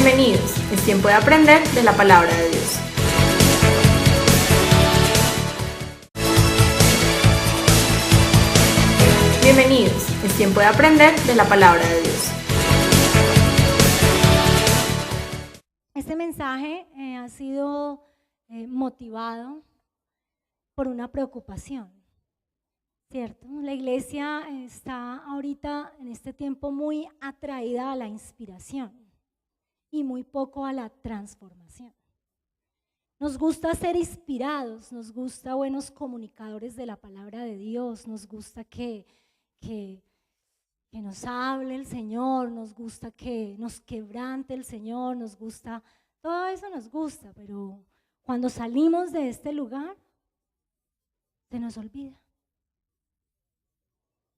Bienvenidos, es tiempo de aprender de la palabra de Dios. Bienvenidos, es tiempo de aprender de la palabra de Dios. Este mensaje ha sido motivado por una preocupación, ¿cierto? La iglesia está ahorita en este tiempo muy atraída a la inspiración y muy poco a la transformación. Nos gusta ser inspirados, nos gusta buenos comunicadores de la palabra de Dios, nos gusta que nos hable el Señor, nos gusta que nos quebrante el Señor, nos gusta, todo eso nos gusta, pero cuando salimos de este lugar, se nos olvida.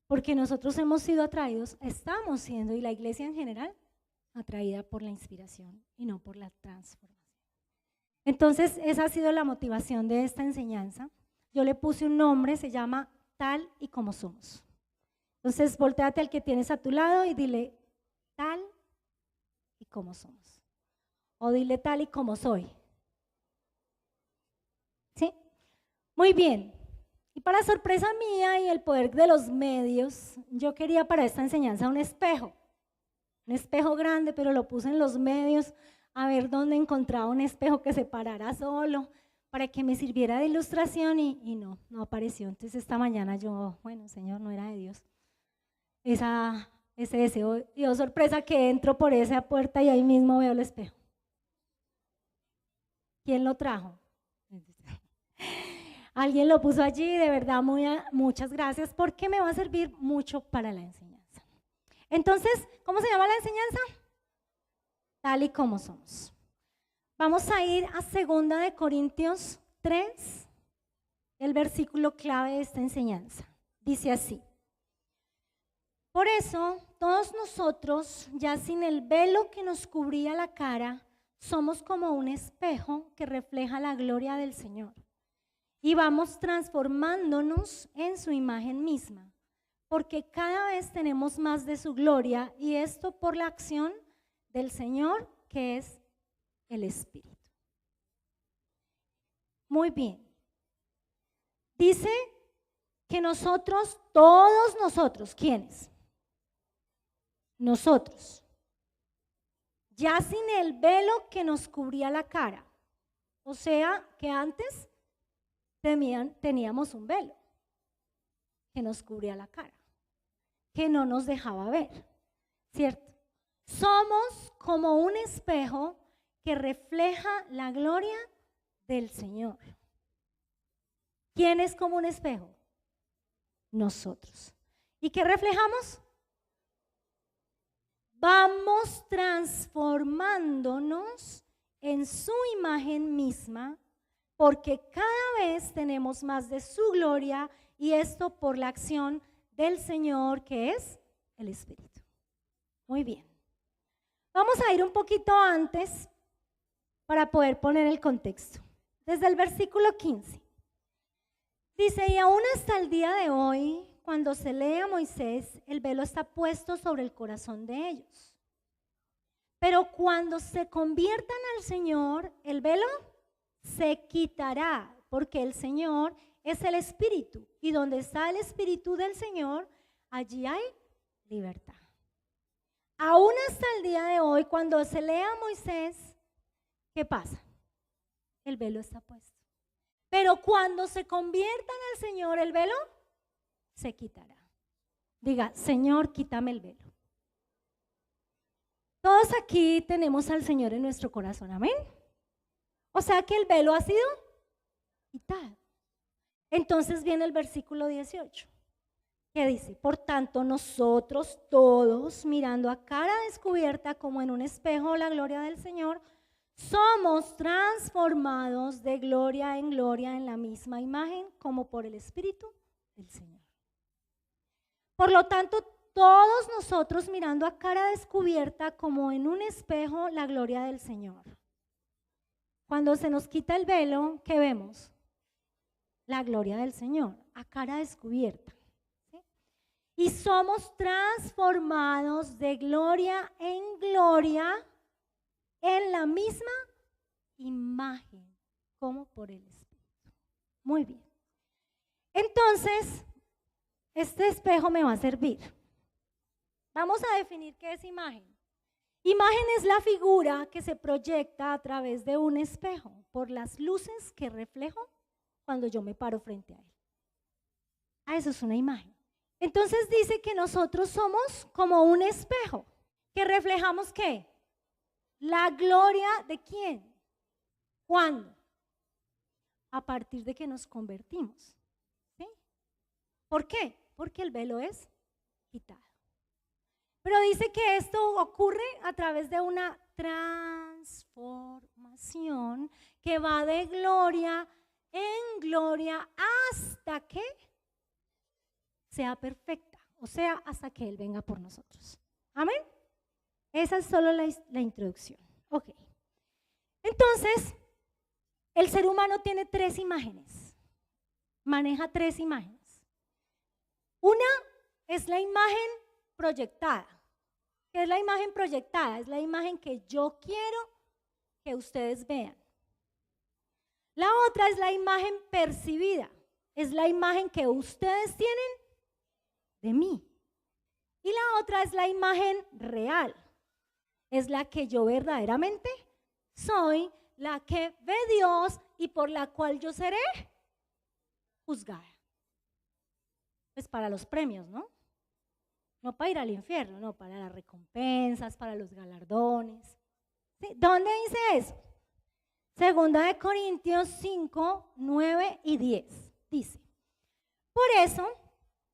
Porque nosotros hemos sido atraídos, estamos siendo, y la iglesia en general, atraída por la inspiración y no por la transformación. Entonces, esa ha sido la motivación de esta enseñanza. Yo le puse un nombre, se llama Tal y Como Somos. Entonces, voltéate al que tienes a tu lado y dile, tal y como somos. O dile, tal y como soy. ¿Sí? Muy bien. Y para sorpresa mía y el poder de los medios, yo quería para esta enseñanza un espejo grande, pero lo puse en los medios a ver dónde encontraba un espejo que se parara solo para que me sirviera de ilustración y no apareció. Entonces esta mañana yo, bueno, Señor, no era de Dios. Ese deseo, y oh sorpresa que entro por esa puerta y ahí mismo veo el espejo. ¿Quién lo trajo? Alguien lo puso allí, de verdad muchas gracias porque me va a servir mucho para la enseñanza. Entonces, ¿cómo se llama la enseñanza? Tal y como somos. Vamos a ir a 2 Corintios 3, el versículo clave de esta enseñanza. Dice así. Por eso, todos nosotros, ya sin el velo que nos cubría la cara, somos como un espejo que refleja la gloria del Señor. Y vamos transformándonos en su imagen misma, porque cada vez tenemos más de su gloria, y esto por la acción del Señor, que es el Espíritu. Muy bien. Dice que nosotros, todos nosotros, ¿quiénes? Nosotros, ya sin el velo que nos cubría la cara, o sea que antes teníamos un velo que nos cubría la cara, que no nos dejaba ver, ¿cierto? Somos como un espejo que refleja la gloria del Señor. ¿Quién es como un espejo? Nosotros. ¿Y qué reflejamos? Vamos transformándonos en su imagen misma, porque cada vez tenemos más de su gloria, y esto por la acción del Señor, que es el Espíritu. Muy bien. Vamos a ir un poquito antes para poder poner el contexto. Desde el versículo 15. Dice, y aún hasta el día de hoy, cuando se lee a Moisés, el velo está puesto sobre el corazón de ellos. Pero cuando se conviertan al Señor, el velo se quitará, porque el Señor es el Espíritu, y donde está el Espíritu del Señor, allí hay libertad. Aún hasta el día de hoy, cuando se lee a Moisés, ¿qué pasa? El velo está puesto. Pero cuando se conviertan al Señor, el velo se quitará. Diga, Señor, quítame el velo. Todos aquí tenemos al Señor en nuestro corazón, amén. O sea que el velo ha sido quitado. Entonces viene el versículo 18, que dice, por tanto nosotros todos, mirando a cara descubierta como en un espejo la gloria del Señor, somos transformados de gloria en la misma imagen como por el Espíritu del Señor. Por lo tanto, todos nosotros mirando a cara descubierta como en un espejo la gloria del Señor. Cuando se nos quita el velo, ¿qué vemos? La gloria del Señor, a cara descubierta. ¿Sí? Y somos transformados de gloria en gloria en la misma imagen, como por el Espíritu. Muy bien. Entonces, este espejo me va a servir. Vamos a definir qué es imagen. Imagen es la figura que se proyecta a través de un espejo por las luces que reflejo cuando yo me paro frente a él. Eso es una imagen. Entonces dice que nosotros somos como un espejo, que reflejamos ¿qué? La gloria de ¿quién? ¿Cuándo? A partir de que nos convertimos. ¿Sí? ¿Por qué? Porque el velo es quitado. Pero dice que esto ocurre a través de una transformación que va de gloria en gloria hasta que sea perfecta, o sea, hasta que Él venga por nosotros. Amén. Esa es solo la introducción. Ok. Entonces, el ser humano tiene 3 imágenes, maneja 3 imágenes. Una es la imagen proyectada. ¿Qué es la imagen proyectada? Es la imagen que yo quiero que ustedes vean. La otra es la imagen percibida. Es la imagen que ustedes tienen de mí. Y la otra es la imagen real. Es la que yo verdaderamente soy, la que ve Dios y por la cual yo seré juzgada. Pues para los premios, ¿no? No para ir al infierno, no, para las recompensas, para los galardones. ¿Sí? ¿Dónde dice eso? Segunda de Corintios 5, 9 y 10. Dice, por eso,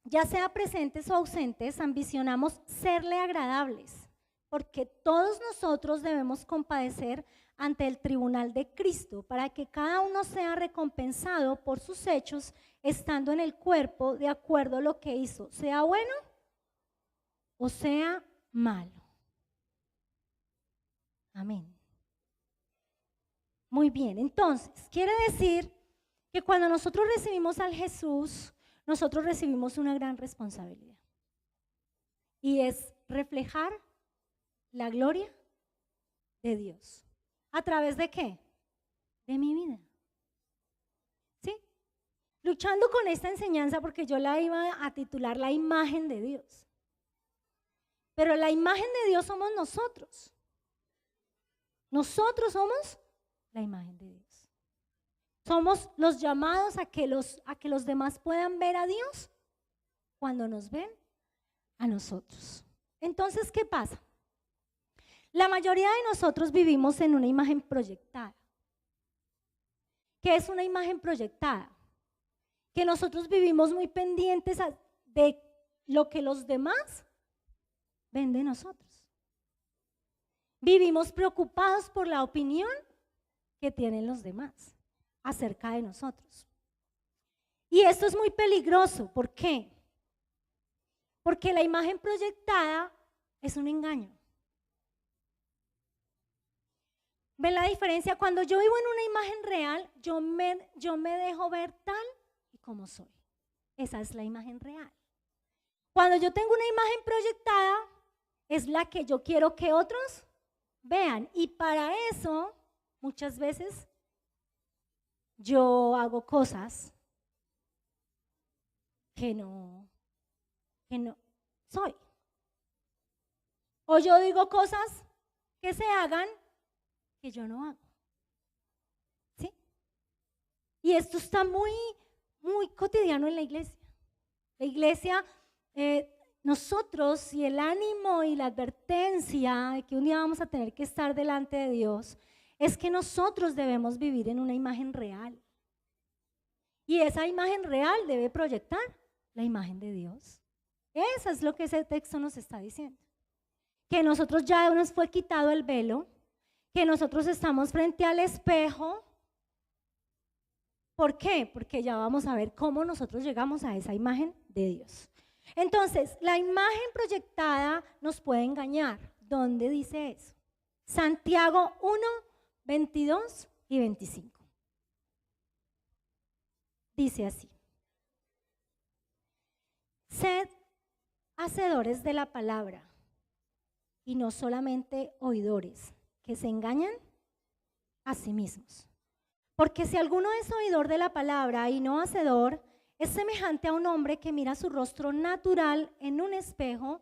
ya sea presentes o ausentes, ambicionamos serle agradables, porque todos nosotros debemos compadecer ante el tribunal de Cristo, para que cada uno sea recompensado por sus hechos, estando en el cuerpo de acuerdo a lo que hizo, sea bueno o sea malo. Amén. Muy bien, entonces, quiere decir que cuando nosotros recibimos al Jesús, nosotros recibimos una gran responsabilidad. Y es reflejar la gloria de Dios. ¿A través de qué? De mi vida. ¿Sí? Luchando con esta enseñanza porque yo la iba a titular la imagen de Dios. Pero la imagen de Dios somos nosotros. Nosotros somos la imagen de Dios. Somos los llamados a que los demás puedan ver a Dios cuando nos ven a nosotros. Entonces, ¿qué pasa? La mayoría de nosotros vivimos en una imagen proyectada. ¿Qué es una imagen proyectada? Que nosotros vivimos muy pendientes de lo que los demás ven de nosotros. Vivimos preocupados por la opinión que tienen los demás acerca de nosotros. Y esto es muy peligroso. ¿Por qué? Porque la imagen proyectada es un engaño. ¿Ven la diferencia? Cuando yo vivo en una imagen real, yo me dejo ver tal y como soy. Esa es la imagen real. Cuando yo tengo una imagen proyectada, es la que yo quiero que otros vean. Y para eso, muchas veces, yo hago cosas que no soy. O yo digo cosas que se hagan que yo no hago. ¿Sí? Y esto está muy, muy cotidiano en la iglesia. La iglesia, nosotros y el ánimo y la advertencia de que un día vamos a tener que estar delante de Dios, es que nosotros debemos vivir en una imagen real. Y esa imagen real debe proyectar la imagen de Dios. Eso es lo que ese texto nos está diciendo. Que nosotros ya nos fue quitado el velo, que nosotros estamos frente al espejo. ¿Por qué? Porque ya vamos a ver cómo nosotros llegamos a esa imagen de Dios. Entonces, la imagen proyectada nos puede engañar. ¿Dónde dice eso? Santiago 1, 22 y 25. Dice así: sed hacedores de la palabra y no solamente oidores, que se engañan a sí mismos. Porque si alguno es oidor de la palabra y no hacedor, es semejante a un hombre que mira su rostro natural en un espejo,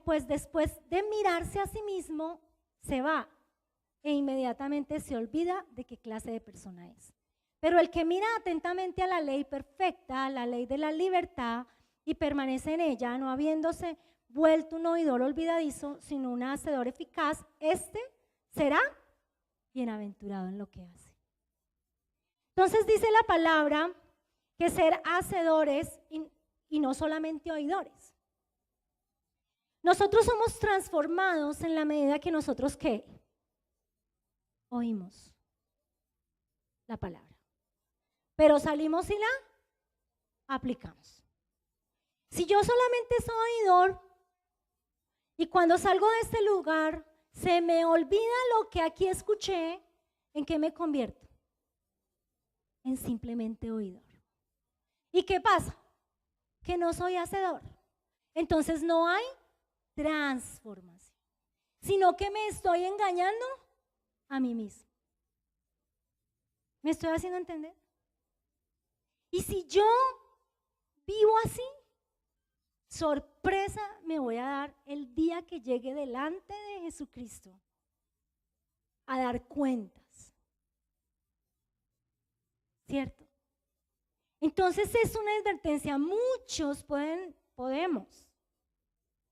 pues después de mirarse a sí mismo, se va e inmediatamente se olvida de qué clase de persona es. Pero el que mira atentamente a la ley perfecta, a la ley de la libertad, y permanece en ella, no habiéndose vuelto un oidor olvidadizo, sino un hacedor eficaz, este será bienaventurado en lo que hace. Entonces dice la palabra que ser hacedores y no solamente oidores. Nosotros somos transformados en la medida que nosotros, ¿qué? Oímos la palabra. Pero salimos y la aplicamos. Si yo solamente soy oidor y cuando salgo de este lugar se me olvida lo que aquí escuché, ¿en qué me convierto? En simplemente oidor. ¿Y qué pasa? Que no soy hacedor. Entonces no hay transformación, sino que me estoy engañando a mí mismo. ¿Me estoy haciendo entender? Y si yo vivo así, sorpresa me voy a dar el día que llegue delante de Jesucristo a dar cuentas. ¿Cierto? Entonces es una advertencia. Muchos podemos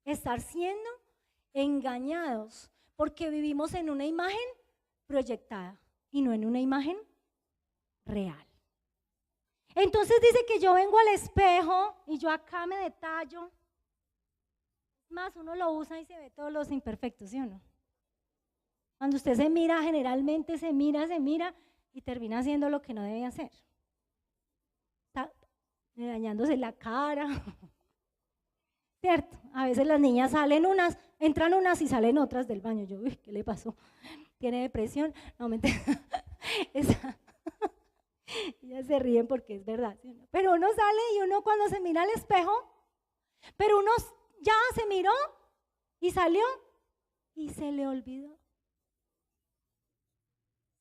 estar siendo engañados porque vivimos en una imagen proyectada y no en una imagen real. Entonces dice que yo vengo al espejo y yo acá me detallo. Más uno lo usa y se ve todos los imperfectos, ¿sí o no? Cuando usted se mira, generalmente se mira y termina haciendo lo que no debe hacer. Está dañándose la cara. ¿Cierto? A veces las niñas entran unas y salen otras del baño. Yo, uy, ¿qué le pasó? ¿Tiene depresión? No, mentira. Ellas se ríen porque es verdad, ¿sí? Pero uno sale y uno cuando se mira al espejo, pero uno ya se miró y salió y se le olvidó.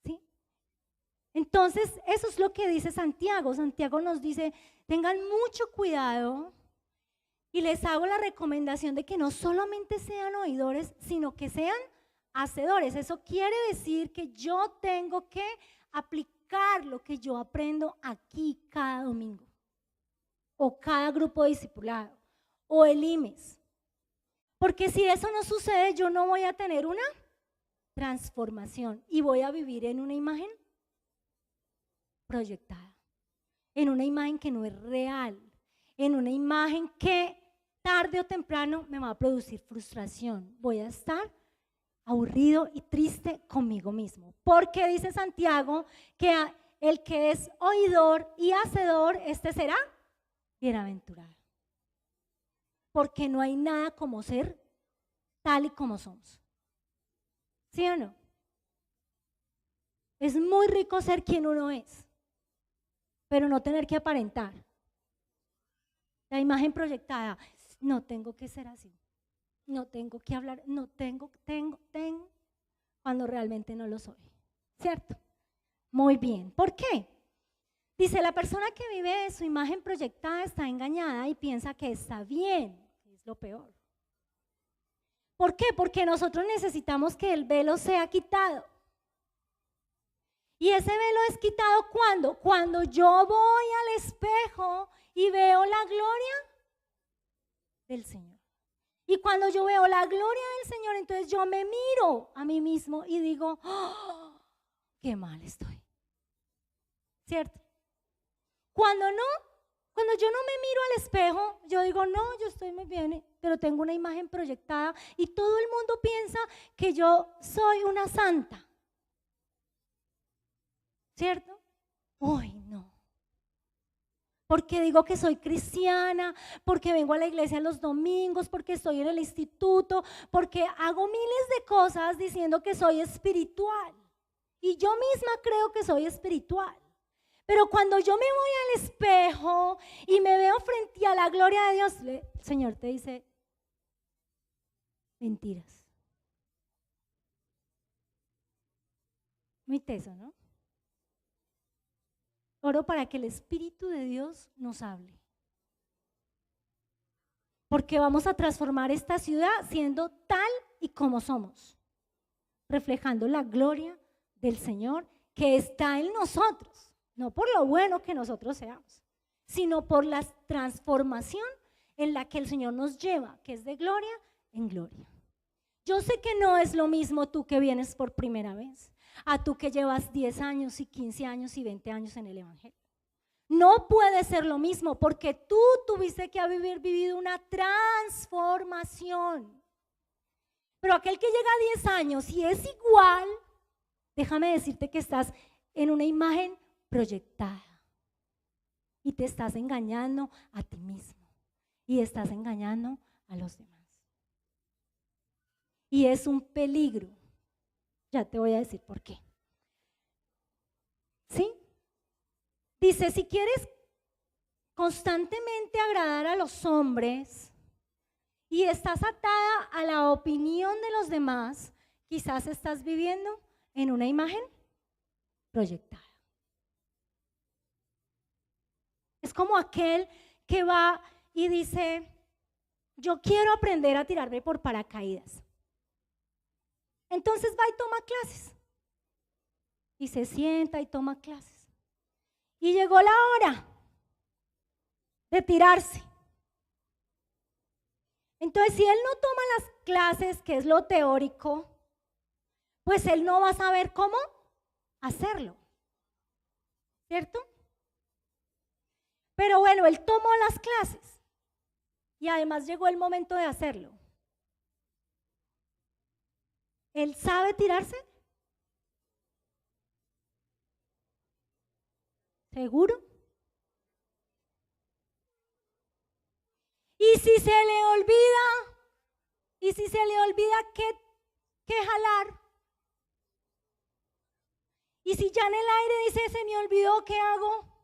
¿Sí? Entonces, eso es lo que dice Santiago. Santiago nos dice, tengan mucho cuidado y les hago la recomendación de que no solamente sean oidores, sino que sean hacedores. Eso quiere decir que yo tengo que aplicar lo que yo aprendo aquí cada domingo, o cada grupo discipulado, o el IMES. Porque si eso no sucede, yo no voy a tener una transformación y voy a vivir en una imagen proyectada, en una imagen que no es real, en una imagen que tarde o temprano me va a producir frustración. Voy a estar aburrido y triste conmigo mismo. Porque dice Santiago que el que es oidor y hacedor, este será bienaventurado. Porque no hay nada como ser tal y como somos. ¿Sí o no? Es muy rico ser quien uno es, pero no tener que aparentar. La imagen proyectada, no tengo que ser así. No tengo que hablar, no tengo, cuando realmente no lo soy, ¿cierto? Muy bien, ¿por qué? Dice, la persona que vive su imagen proyectada está engañada y piensa que está bien, es lo peor. ¿Por qué? Porque nosotros necesitamos que el velo sea quitado. Y ese velo es quitado ¿cuándo? Cuando yo voy al espejo y veo la gloria del Señor. Y cuando yo veo la gloria del Señor, entonces yo me miro a mí mismo y digo, oh, qué mal estoy. ¿Cierto? Cuando yo no me miro al espejo, yo digo, no, yo estoy muy bien, pero tengo una imagen proyectada y todo el mundo piensa que yo soy una santa. ¿Cierto? Uy, no. Porque digo que soy cristiana, porque vengo a la iglesia los domingos, porque estoy en el instituto, porque hago miles de cosas diciendo que soy espiritual. Y yo misma creo que soy espiritual. Pero cuando yo me voy al espejo y me veo frente a la gloria de Dios, el Señor te dice, mentiras. Muy teso, ¿no? Oro para que el Espíritu de Dios nos hable. Porque vamos a transformar esta ciudad siendo tal y como somos, reflejando la gloria del Señor que está en nosotros, no por lo bueno que nosotros seamos, sino por la transformación en la que el Señor nos lleva, que es de gloria en gloria. Yo sé que no es lo mismo tú que vienes por primera vez, a tú que llevas 10 años y 15 años y 20 años en el Evangelio. No puede ser lo mismo porque tú tuviste que haber vivido una transformación. Pero aquel que llega a 10 años y es igual, déjame decirte que estás en una imagen proyectada y te estás engañando a ti mismo y estás engañando a los demás. Y es un peligro. Ya te voy a decir por qué. ¿Sí? Dice, si quieres constantemente agradar a los hombres y estás atada a la opinión de los demás, quizás estás viviendo en una imagen proyectada. Es como aquel que va y dice, yo quiero aprender a tirarme por paracaídas. Entonces va y toma clases. Y se sienta y toma clases. Y llegó la hora de tirarse. Entonces, si él no toma las clases, que es lo teórico, pues él no va a saber cómo hacerlo. ¿Cierto? Pero bueno, él tomó las clases y además llegó el momento de hacerlo. ¿Él sabe tirarse? ¿Seguro? Y si se le olvida qué jalar, y si ya en el aire dice, se me olvidó, ¿qué hago?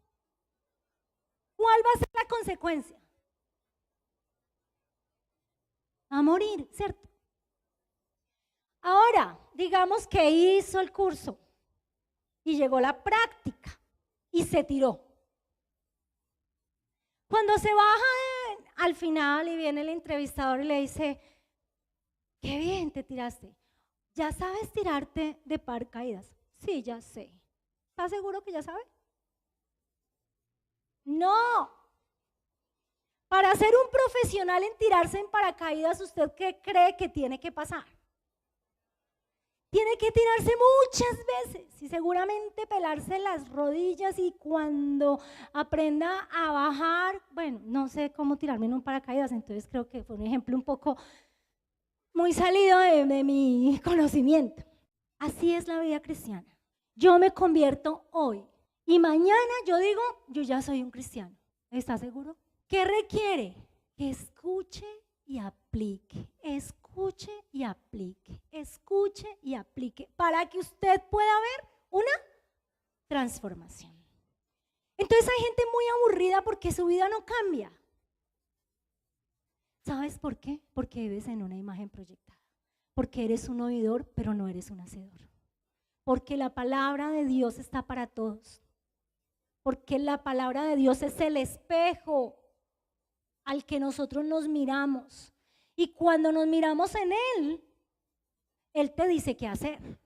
¿Cuál va a ser la consecuencia? A morir, ¿cierto? Ahora, digamos que hizo el curso y llegó la práctica y se tiró. Cuando se baja al final y viene el entrevistador y le dice, qué bien te tiraste. ¿Ya sabes tirarte de paracaídas? Sí, ya sé. ¿Estás seguro que ya sabe? No. Para ser un profesional en tirarse en paracaídas, ¿usted qué cree que tiene que pasar? Tiene que tirarse muchas veces y seguramente pelarse las rodillas y cuando aprenda a bajar, bueno, no sé cómo tirarme en un paracaídas, entonces creo que fue un ejemplo un poco muy salido de mi conocimiento. Así es la vida cristiana. Yo me convierto hoy y mañana yo digo, yo ya soy un cristiano. ¿Está seguro? ¿Qué requiere? Que escuche y aplique, escuche y aplique, escuche y aplique, para que usted pueda ver una transformación. Entonces hay gente muy aburrida porque su vida no cambia. ¿Sabes por qué? Porque vives en una imagen proyectada, porque eres un oidor pero no eres un hacedor, porque la palabra de Dios está para todos, porque la palabra de Dios es el espejo al que nosotros nos miramos. Y cuando nos miramos en Él te dice qué hacer.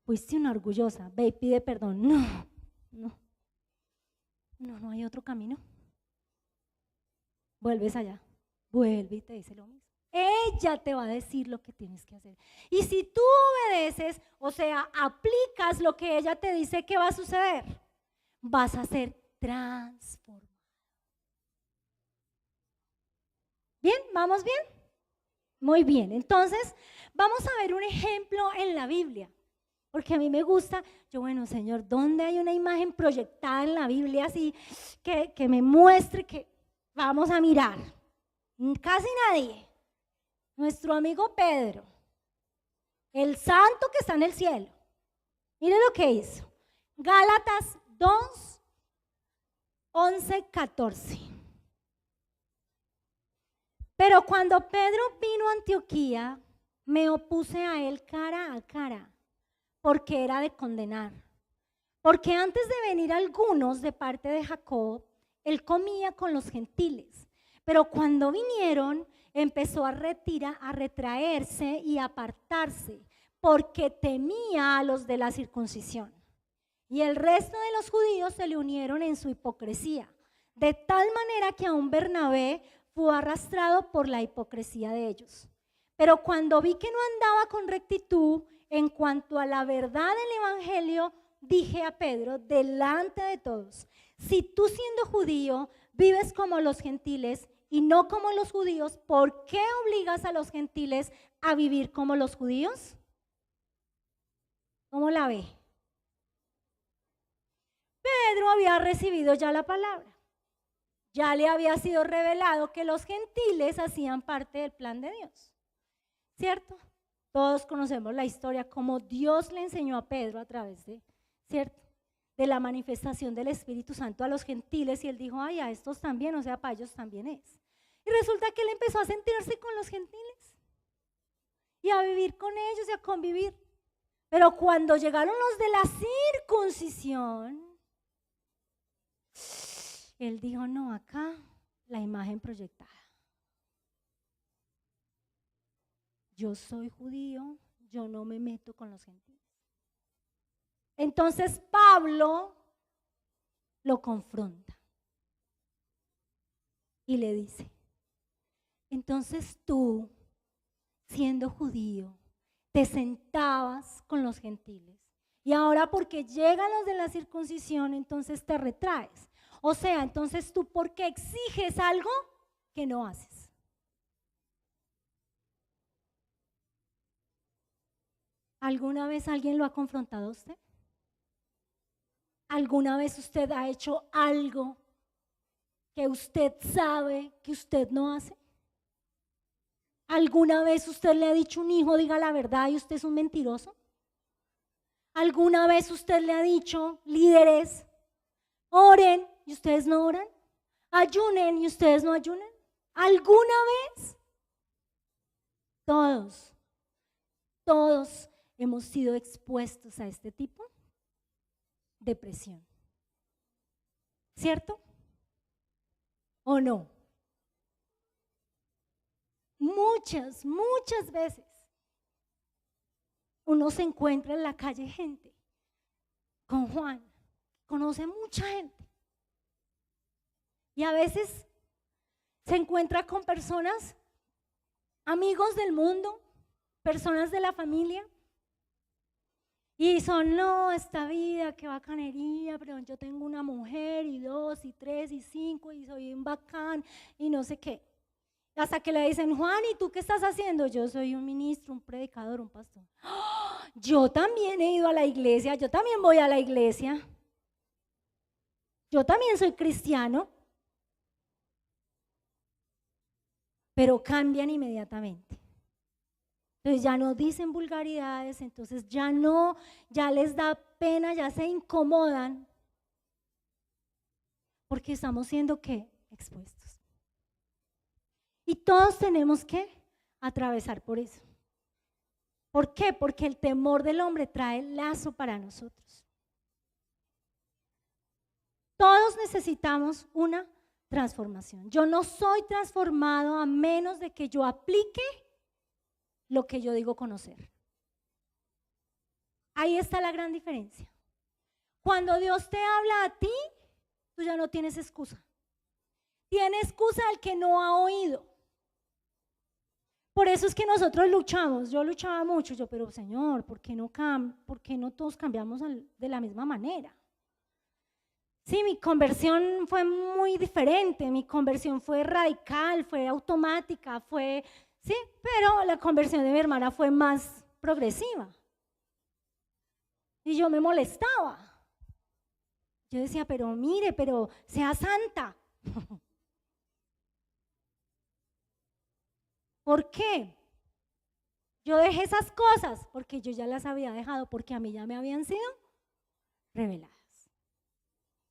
Fuiste una orgullosa, ve y pide perdón. No hay otro camino. Vuelves allá, vuelve y te dice lo mismo. Ella te va a decir lo que tienes que hacer. Y si tú obedeces, o sea, aplicas lo que ella te dice, ¿qué va a suceder? Vas a ser transformado. ¿Bien? ¿Vamos bien? Muy bien. Entonces, vamos a ver un ejemplo en la Biblia. Porque a mí me gusta, Señor, ¿dónde hay una imagen proyectada en la Biblia así que me muestre que vamos a mirar? Casi nadie. Nuestro amigo Pedro, el santo que está en el cielo. Mire lo que hizo. Gálatas 2, 11, 14. Pero cuando Pedro vino a Antioquía, me opuse a él cara a cara, porque era de condenar. Porque antes de venir algunos de parte de Jacob, él comía con los gentiles. Pero cuando vinieron, empezó a retraerse y apartarse, porque temía a los de la circuncisión. Y el resto de los judíos se le unieron en su hipocresía, de tal manera que aún Bernabé fue arrastrado por la hipocresía de ellos. Pero cuando vi que no andaba con rectitud en cuanto a la verdad del evangelio, dije a Pedro delante de todos: si tú siendo judío vives como los gentiles y no como los judíos, ¿por qué obligas a los gentiles a vivir como los judíos? ¿Cómo la ve? Pedro había recibido ya la palabra. Ya le había sido revelado que los gentiles hacían parte del plan de Dios, ¿cierto? Todos conocemos la historia, como Dios le enseñó a Pedro a través de, ¿cierto?, de la manifestación del Espíritu Santo a los gentiles, y él dijo: ay, a estos también, o sea, para ellos también es. Y resulta que él empezó a sentirse con los gentiles y a vivir con ellos y a convivir. Pero cuando llegaron los de la circuncisión, él dijo: no, acá la imagen proyectada. Yo soy judío, yo no me meto con los gentiles. Entonces Pablo lo confronta y le dice: entonces tú, siendo judío, te sentabas con los gentiles, y ahora porque llegan los de la circuncisión, entonces te retraes. O sea, entonces tú, ¿por qué exiges algo que no haces? ¿Alguna vez alguien lo ha confrontado a usted? ¿Alguna vez usted ha hecho algo que usted sabe que usted no hace? ¿Alguna vez usted le ha dicho a un hijo: diga la verdad, y usted es un mentiroso? ¿Alguna vez usted le ha dicho: líderes, oren, y ustedes no oran? ¿Ayunen y ustedes no ayunan? ¿Alguna vez? Todos hemos sido expuestos a este tipo de presión, ¿cierto? ¿O no? Muchas veces uno se encuentra en la calle gente, con Juan, conoce mucha gente, y a veces se encuentra con personas, amigos del mundo, personas de la familia, y son: no, esta vida, qué bacanería, pero yo tengo una mujer, y 2, y 3, y 5, y soy un bacán, y no sé qué. Hasta que le dicen: Juan, ¿y tú qué estás haciendo? Yo soy un ministro, un predicador, un pastor. ¡Oh! Yo también he ido a la iglesia, yo también voy a la iglesia, yo también soy cristiano. Pero cambian inmediatamente. Entonces ya no dicen vulgaridades, entonces ya les da pena, ya se incomodan, porque estamos siendo ¿qué? Expuestos. Y todos tenemos que atravesar por eso. ¿Por qué? Porque el temor del hombre trae lazo para nosotros. Todos necesitamos una transformación. Yo no soy transformado a menos de que yo aplique lo que yo digo conocer. Ahí está la gran diferencia. Cuando Dios te habla a ti, tú ya no tienes excusa. Tiene excusa el que no ha oído. Por eso es que nosotros luchamos. Yo luchaba mucho, pero Señor, ¿por qué no todos cambiamos de la misma manera? Sí, mi conversión fue muy diferente, mi conversión fue radical, fue automática, sí, pero la conversión de mi hermana fue más progresiva. Y yo me molestaba. Yo decía: pero mire, pero sea santa. ¿Por qué? Yo dejé esas cosas porque yo ya las había dejado, porque a mí ya me habían sido reveladas.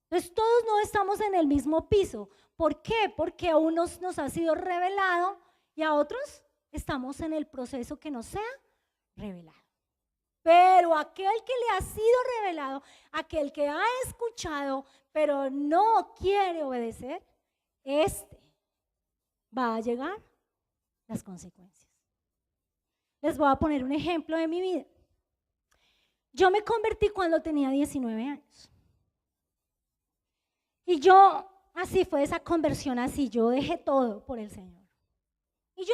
Entonces todos no estamos en el mismo piso. ¿Por qué? Porque a unos nos ha sido revelado y a otros estamos en el proceso que nos sea revelado. Pero aquel que le ha sido revelado, aquel que ha escuchado, pero no quiere obedecer, va a llegar las consecuencias. Les voy a poner un ejemplo de mi vida. Yo me convertí cuando tenía 19 años. Y así fue esa conversión, así, yo dejé todo por el Señor. Y yo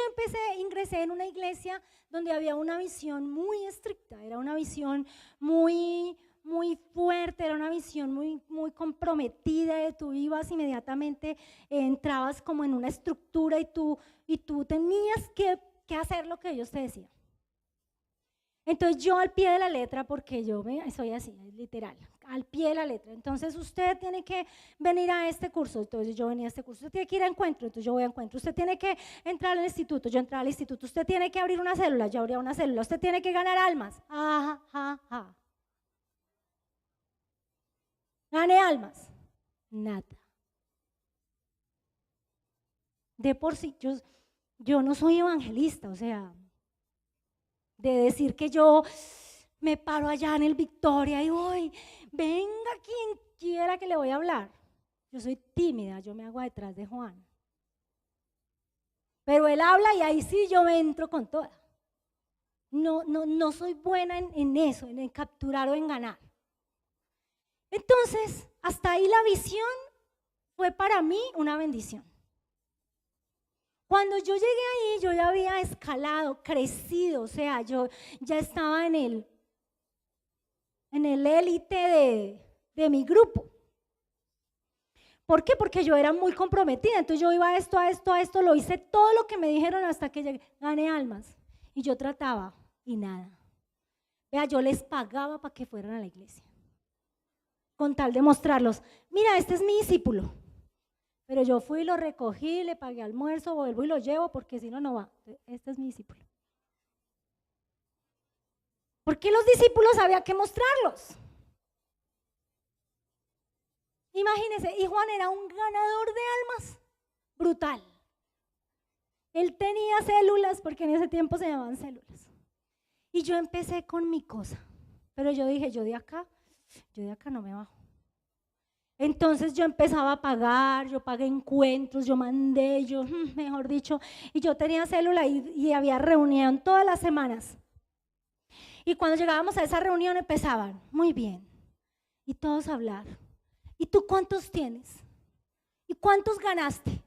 ingresé en una iglesia donde había una visión muy estricta, era una visión muy, muy fuerte, era una visión muy, muy comprometida, de tú ibas inmediatamente, entrabas como en una estructura y tú tenías que hacer lo que ellos te decían. Entonces yo al pie de la letra, porque yo soy así, literal, al pie de la letra. Entonces usted tiene que venir a este curso, entonces yo venía a este curso. Usted tiene que ir a encuentro, entonces yo voy a encuentro. Usted tiene que entrar al instituto, yo entraba al instituto. Usted tiene que abrir una célula, yo abría una célula. Usted tiene que ganar almas. Ajá. ¿Gané almas? Nada. De por sí, yo no soy evangelista, o sea, de decir que yo me paro allá en el Victoria y voy, venga quien quiera que le voy a hablar. Yo soy tímida, yo me hago detrás de Juan. Pero él habla y ahí sí yo me entro con toda. No soy buena en eso, en capturar o en ganar. Entonces, hasta ahí la visión fue para mí una bendición. Cuando yo llegué ahí, yo ya había escalado, crecido, o sea, yo ya estaba en el élite de mi grupo. ¿Por qué? Porque yo era muy comprometida, entonces yo iba a esto, lo hice todo lo que me dijeron hasta que llegué, gané almas. Y yo trataba, y nada. Vea, yo les pagaba para que fueran a la iglesia, con tal de mostrarlos, mira, este es mi discípulo. Pero yo fui y lo recogí, le pagué almuerzo, vuelvo y lo llevo porque si no, no va. Este es mi discípulo. Porque los discípulos había que mostrarlos. Imagínense, y Juan era un ganador de almas, brutal. Él tenía células, porque en ese tiempo se llamaban células. Y yo empecé con mi cosa, pero yo dije, yo de acá no me bajo. Entonces yo empezaba a pagar, yo pagué encuentros, yo mandé, mejor dicho, y yo tenía célula y había reunión todas las semanas. Y cuando llegábamos a esa reunión empezaban, muy bien, y todos a hablar. ¿Y tú cuántos tienes? ¿Y cuántos ganaste?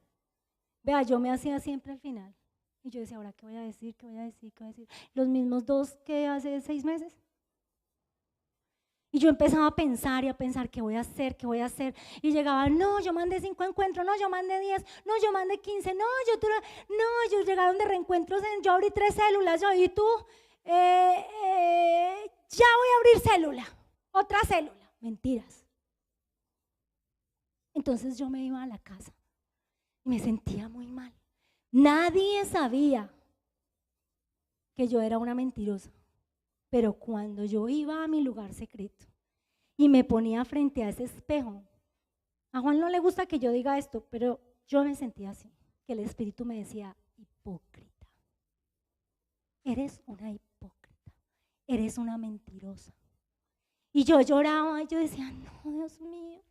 Vea, yo me hacía siempre al final. Y yo decía, ¿ahora qué voy a decir? ¿Qué voy a decir? ¿Qué voy a decir? Los mismos dos que hace 6 meses. Y yo empezaba a pensar qué voy a hacer, qué voy a hacer. Y llegaba, no, yo mandé 5 encuentros, no, yo mandé 10, no, yo mandé 15, no, ellos llegaron de reencuentros, yo abrí 3 células, y tú, ya voy a abrir célula, otra célula. Mentiras. Entonces yo me iba a la casa y me sentía muy mal. Nadie sabía que yo era una mentirosa. Pero cuando yo iba a mi lugar secreto y me ponía frente a ese espejo, a Juan no le gusta que yo diga esto, pero yo me sentía así, que el Espíritu me decía, hipócrita, eres una hipócrita, eres una mentirosa. Y yo lloraba y yo decía, no, Dios mío,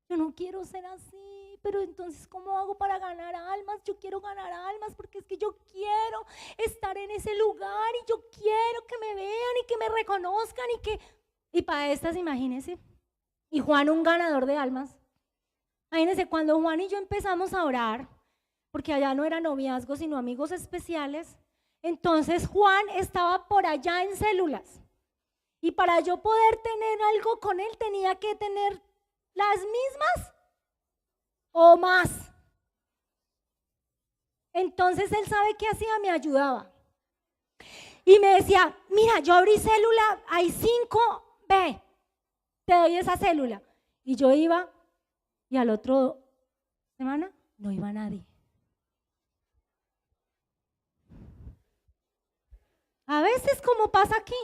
yo no quiero ser así, pero entonces ¿cómo hago para ganar almas? Yo quiero ganar almas porque es que yo quiero estar en ese lugar y yo quiero que me vean y que me reconozcan y para estas, imagínense, y Juan un ganador de almas. Imagínense, cuando Juan y yo empezamos a orar, porque allá no era noviazgo sino amigos especiales, entonces Juan estaba por allá en células y para yo poder tener algo con él tenía que tener las mismas o más. Entonces él sabe qué hacía, me ayudaba y me decía, mira, yo abrí célula, hay 5, ve, te doy esa célula. Y yo iba y al otro semana no iba nadie. A veces, como pasa aquí,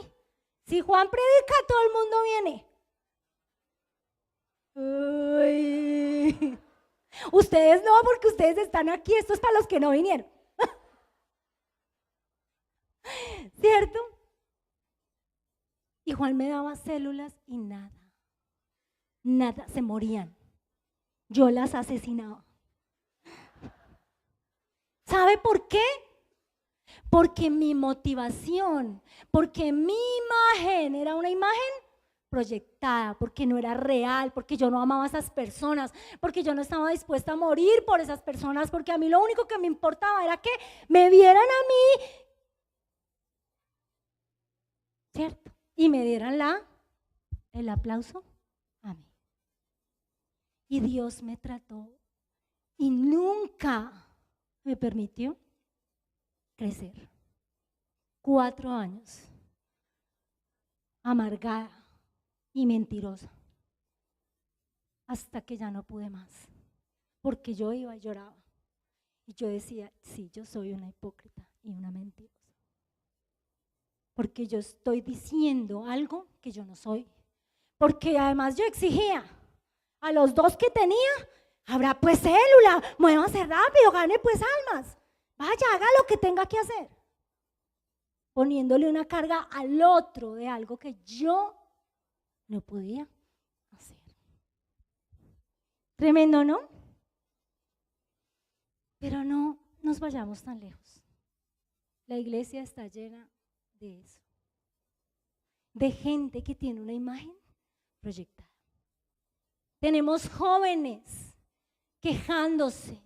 si Juan predica, todo el mundo viene. Uy. Ustedes no, porque ustedes están aquí, esto es para los que no vinieron. ¿Cierto? Y Juan me daba células y nada, se morían. Yo las asesinaba. ¿Sabe por qué? Porque mi motivación, porque mi imagen era una imagen proyectada, porque no era real, porque yo no amaba a esas personas, porque yo no estaba dispuesta a morir por esas personas, porque a mí lo único que me importaba era que me vieran a mí, ¿cierto? Y me dieran el aplauso a mí. Y Dios me trató y nunca me permitió crecer. 4 años, amargada y mentirosa, hasta que ya no pude más, porque yo iba y lloraba. Y yo decía, sí, yo soy una hipócrita y una mentirosa, porque yo estoy diciendo algo que yo no soy, porque además yo exigía a los 2 que tenía, habrá pues célula, muévase rápido, gane pues almas, vaya, haga lo que tenga que hacer, poniéndole una carga al otro de algo que yo no podía hacer. Tremendo, ¿no? Pero no nos vayamos tan lejos. La iglesia está llena de eso, de gente que tiene una imagen proyectada. Tenemos jóvenes quejándose.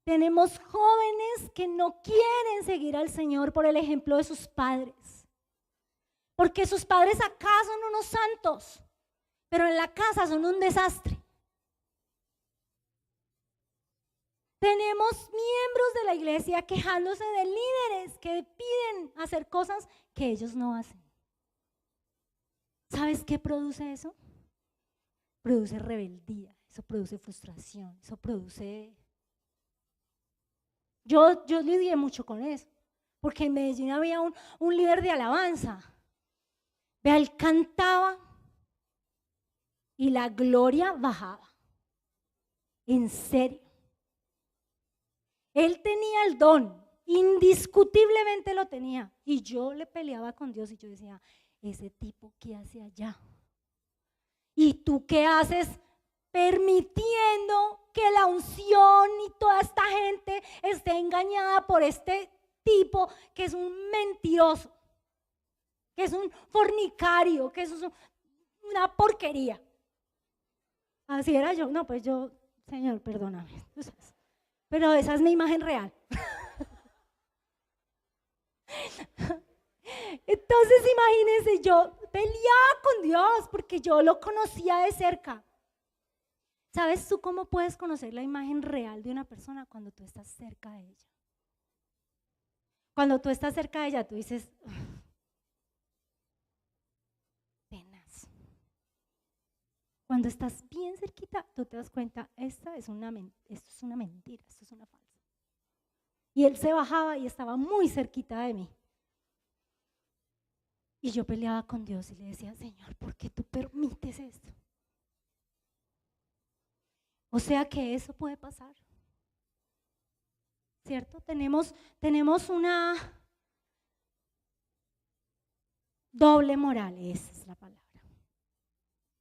Tenemos jóvenes que no quieren seguir al Señor por el ejemplo de sus padres. Porque sus padres acá son unos santos, pero en la casa son un desastre. Tenemos miembros de la iglesia quejándose de líderes que piden hacer cosas que ellos no hacen. ¿Sabes qué produce eso? Produce rebeldía, eso produce frustración, eso produce... Yo lidié mucho con eso, porque en Medellín había un líder de alabanza. Vea, él cantaba y la gloria bajaba. En serio. Él tenía el don, indiscutiblemente lo tenía. Y yo le peleaba con Dios y yo decía, ese tipo, ¿qué hace allá? ¿Y tú qué haces permitiendo que la unción y toda esta gente esté engañada por este tipo que es un mentiroso, que es un fornicario, que es una porquería? Así era yo. No, pues yo, Señor, perdóname. Pero esa es mi imagen real. Entonces imagínense, yo peleaba con Dios porque yo lo conocía de cerca. ¿Sabes tú cómo puedes conocer la imagen real de una persona? Cuando tú estás cerca de ella. Cuando tú estás cerca de ella, tú dices, penas. Cuando estás bien cerquita, tú te das cuenta, esto es una mentira, esto es una falsa. Y él se bajaba y estaba muy cerquita de mí. Y yo peleaba con Dios y le decía, Señor, ¿por qué tú permites esto? O sea que eso puede pasar, ¿cierto? Tenemos una doble moral, esa es la palabra.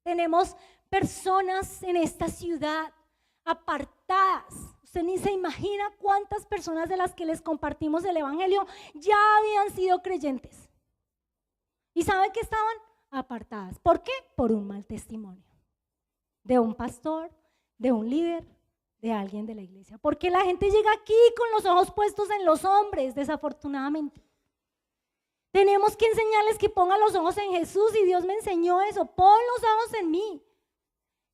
Tenemos personas en esta ciudad apartadas. Usted ni se imagina cuántas personas de las que les compartimos el evangelio ya habían sido creyentes. ¿Y sabe que estaban apartadas? ¿Por qué? Por un mal testimonio de un pastor, de un líder, de alguien de la iglesia. Porque la gente llega aquí con los ojos puestos en los hombres, desafortunadamente. Tenemos que enseñarles que pongan los ojos en Jesús, y Dios me enseñó eso. Pon los ojos en mí.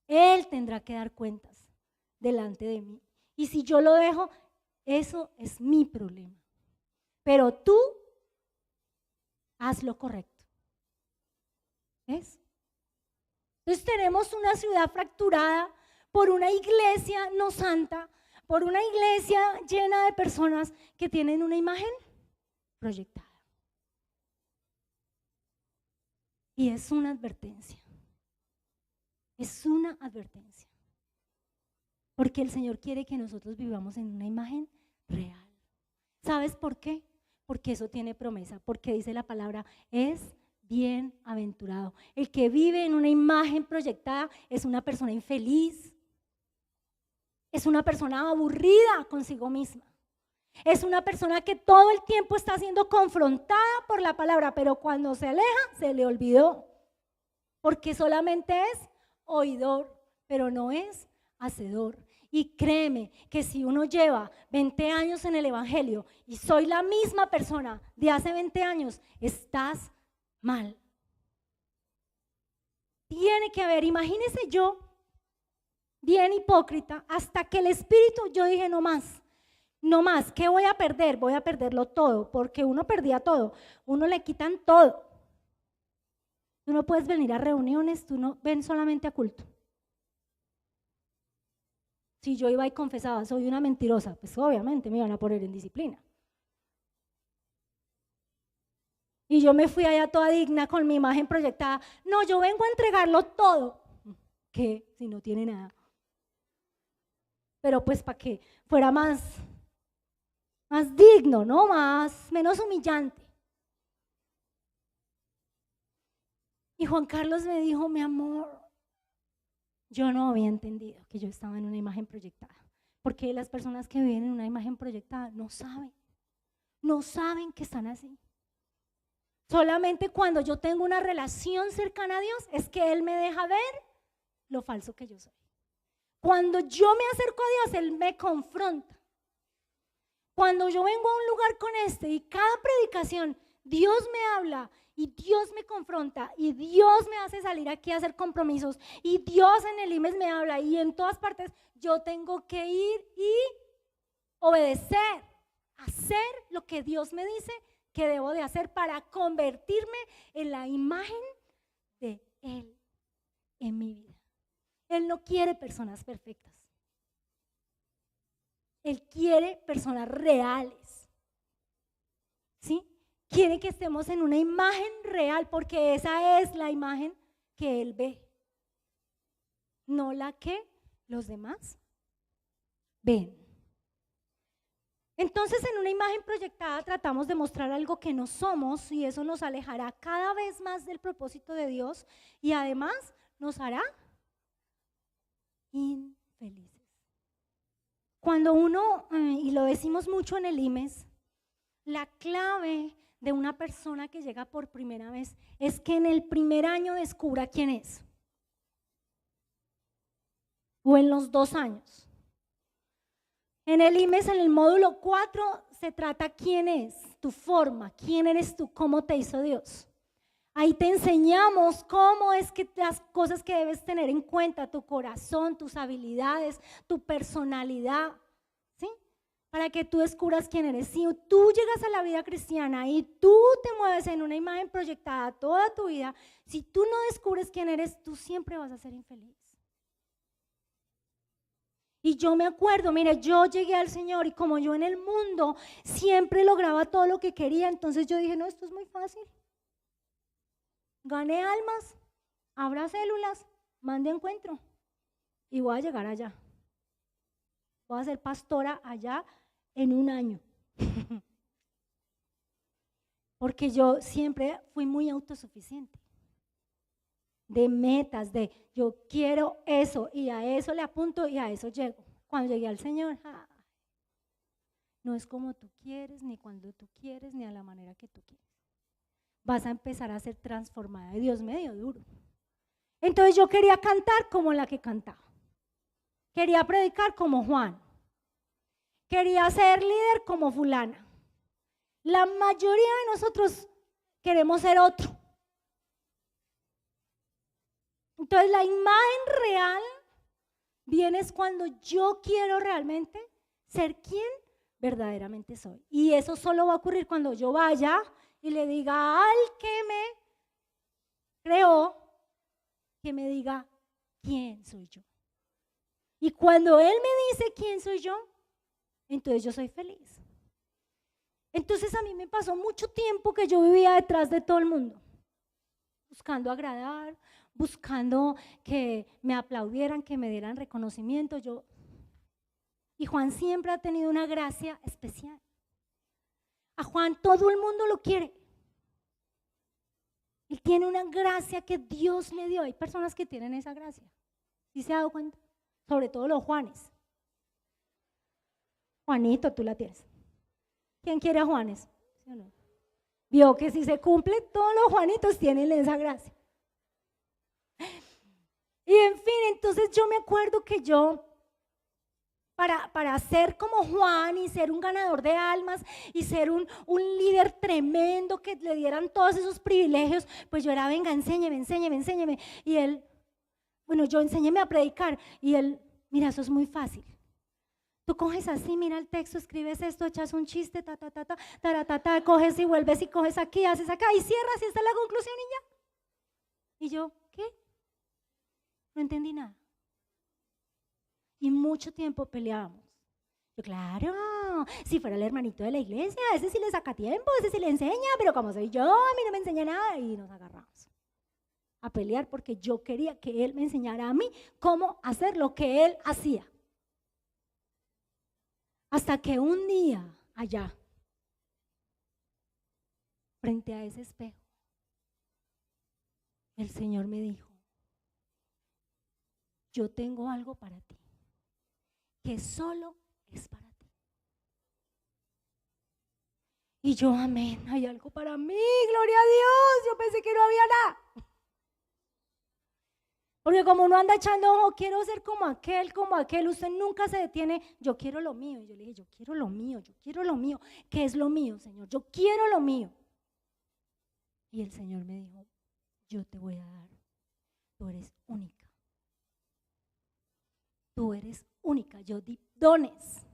Él tendrá que dar cuentas delante de mí. Y si yo lo dejo, eso es mi problema. Pero tú haz lo correcto. ¿Ves? Entonces tenemos una ciudad fracturada por una iglesia no santa, por una iglesia llena de personas que tienen una imagen proyectada. Y es una advertencia. Es una advertencia. Porque el Señor quiere que nosotros vivamos en una imagen real. ¿Sabes por qué? porque eso tiene promesa, porque dice la palabra, es bienaventurado. El que vive en una imagen proyectada es una persona infeliz, es una persona aburrida consigo misma. Es una persona que todo el tiempo está siendo confrontada por la palabra, pero cuando se aleja, se le olvidó. Porque solamente es oidor, pero no es hacedor. Y créeme que si uno lleva 20 años en el evangelio y soy la misma persona de hace 20 años, estás mal. Tiene que haber, imagínese yo, bien hipócrita, hasta que el espíritu, yo dije no más. No más, ¿qué voy a perder? Voy a perderlo todo, porque uno perdía todo, uno le quitan todo. Tú no puedes venir a reuniones, tú no ven solamente a culto. Si yo iba y confesaba, soy una mentirosa, pues obviamente me iban a poner en disciplina. Y yo me fui allá toda digna con mi imagen proyectada. No, yo vengo a entregarlo todo. ¿Qué? Si no tiene nada. Pero pues para que fuera más digno, ¿no? Menos humillante. Y Juan Carlos me dijo, mi amor, yo no había entendido que yo estaba en una imagen proyectada. Porque las personas que viven en una imagen proyectada no saben que están así. Solamente cuando yo tengo una relación cercana a Dios es que Él me deja ver lo falso que yo soy. Cuando yo me acerco a Dios, Él me confronta. Cuando yo vengo a un lugar con y cada predicación, Dios me habla y Dios me confronta y Dios me hace salir aquí a hacer compromisos y Dios en el IMES me habla y en todas partes yo tengo que ir y obedecer, hacer lo que Dios me dice que debo de hacer para convertirme en la imagen de Él en mi vida. Él no quiere personas perfectas. Él quiere personas reales. ¿Sí? Quiere que estemos en una imagen real porque esa es la imagen que Él ve, no la que los demás ven. Entonces, en una imagen proyectada tratamos de mostrar algo que no somos y eso nos alejará cada vez más del propósito de Dios y además nos hará infelices. Cuando uno, y lo decimos mucho en el IMES, la clave de una persona que llega por primera vez es que en el primer año descubra quién es. O en los 2 años. En el IMES, en el módulo 4, se trata quién es, tu forma, quién eres tú, cómo te hizo Dios. Ahí te enseñamos cómo es que las cosas que debes tener en cuenta, tu corazón, tus habilidades, tu personalidad, ¿sí? Para que tú descubras quién eres. Si tú llegas a la vida cristiana y tú te mueves en una imagen proyectada toda tu vida, si tú no descubres quién eres, tú siempre vas a ser infeliz. Y yo me acuerdo, mire, yo llegué al Señor y como yo en el mundo siempre lograba todo lo que quería, entonces yo dije, no, esto es muy fácil. Gané almas, abra células, mande encuentro y voy a llegar allá. Voy a ser pastora allá en 1 año. Porque yo siempre fui muy autosuficiente. De metas, de yo quiero eso y a eso le apunto y a eso llego. Cuando llegué al Señor, no es como tú quieres, ni cuando tú quieres, ni a la manera que tú quieres. Vas a empezar a ser transformada. Y Dios me dio duro. Entonces yo quería cantar como la que cantaba. Quería predicar como Juan. Quería ser líder como fulana. La mayoría de nosotros queremos ser otro. Entonces la imagen real viene cuando yo quiero realmente ser quien verdaderamente soy. Y eso solo va a ocurrir cuando yo vaya y le diga al que me creó, que me diga quién soy yo. Y cuando él me dice quién soy yo, entonces yo soy feliz. Entonces a mí me pasó mucho tiempo que yo vivía detrás de todo el mundo, buscando agradar, buscando que me aplaudieran, que me dieran reconocimiento. Y Juan siempre ha tenido una gracia especial. A Juan todo el mundo lo quiere. Él tiene una gracia que Dios le dio. Hay personas que tienen esa gracia. ¿Sí se ha dado cuenta? Sobre todo los Juanes. Juanito, tú la tienes. ¿Quién quiere a Juanes? ¿Sí o no? Vio que si se cumple, todos los Juanitos tienen esa gracia. Y en fin, entonces yo me acuerdo que yo, para ser como Juan y ser un ganador de almas y ser un líder tremendo que le dieran todos esos privilegios, pues yo era, venga, enséñeme. Y él, bueno, yo enséñeme a predicar. Y él, mira, eso es muy fácil. Tú coges así, mira el texto, escribes esto, echas un chiste, coges y vuelves y coges aquí, haces acá y cierras y esta es la conclusión y ya. Y yo, ¿qué? No entendí nada. Y mucho tiempo peleábamos. Yo, claro, si fuera el hermanito de la iglesia, ese sí le saca tiempo, ese sí le enseña, pero como soy yo, a mí no me enseña nada. Y nos agarramos a pelear porque yo quería que él me enseñara a mí cómo hacer lo que él hacía. Hasta que un día, allá, frente a ese espejo, el Señor me dijo, yo tengo algo para ti, que solo es para ti. Y yo, amén, hay algo para mí, gloria a Dios, yo pensé que no había nada. Porque como uno anda echando ojo, quiero ser como aquel, usted nunca se detiene, yo quiero lo mío. Y yo le dije, yo quiero lo mío. ¿Qué es lo mío, Señor? Yo quiero lo mío. Y el Señor me dijo, yo te voy a dar, tú eres única. Tú eres única, yo di dones,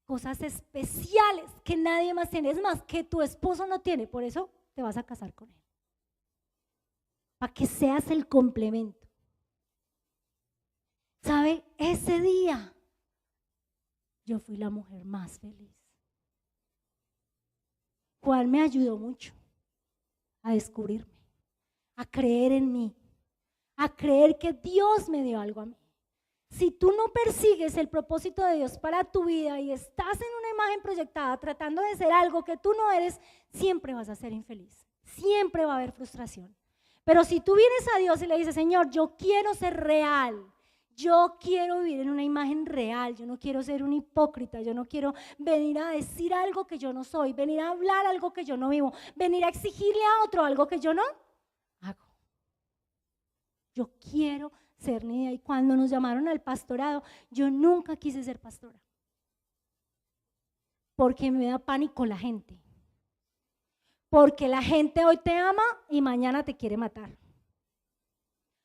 cosas especiales que nadie más tiene, es más, que tu esposo no tiene, por eso te vas a casar con él. Para que seas el complemento. ¿Sabe? Ese día yo fui la mujer más feliz. Juan me ayudó mucho a descubrirme, a creer en mí, a creer que Dios me dio algo a mí. Si tú no persigues el propósito de Dios para tu vida y estás en una imagen proyectada tratando de ser algo que tú no eres, siempre vas a ser infeliz, siempre va a haber frustración. Pero si tú vienes a Dios y le dices, Señor, yo quiero ser real, yo quiero vivir en una imagen real, yo no quiero ser un hipócrita, yo no quiero venir a decir algo que yo no soy, venir a hablar algo que yo no vivo, venir a exigirle a otro algo que yo no hago. Yo quiero ser niña. Y cuando nos llamaron al pastorado, yo nunca quise ser pastora, porque me da pánico la gente. Porque la gente hoy te ama y mañana te quiere matar.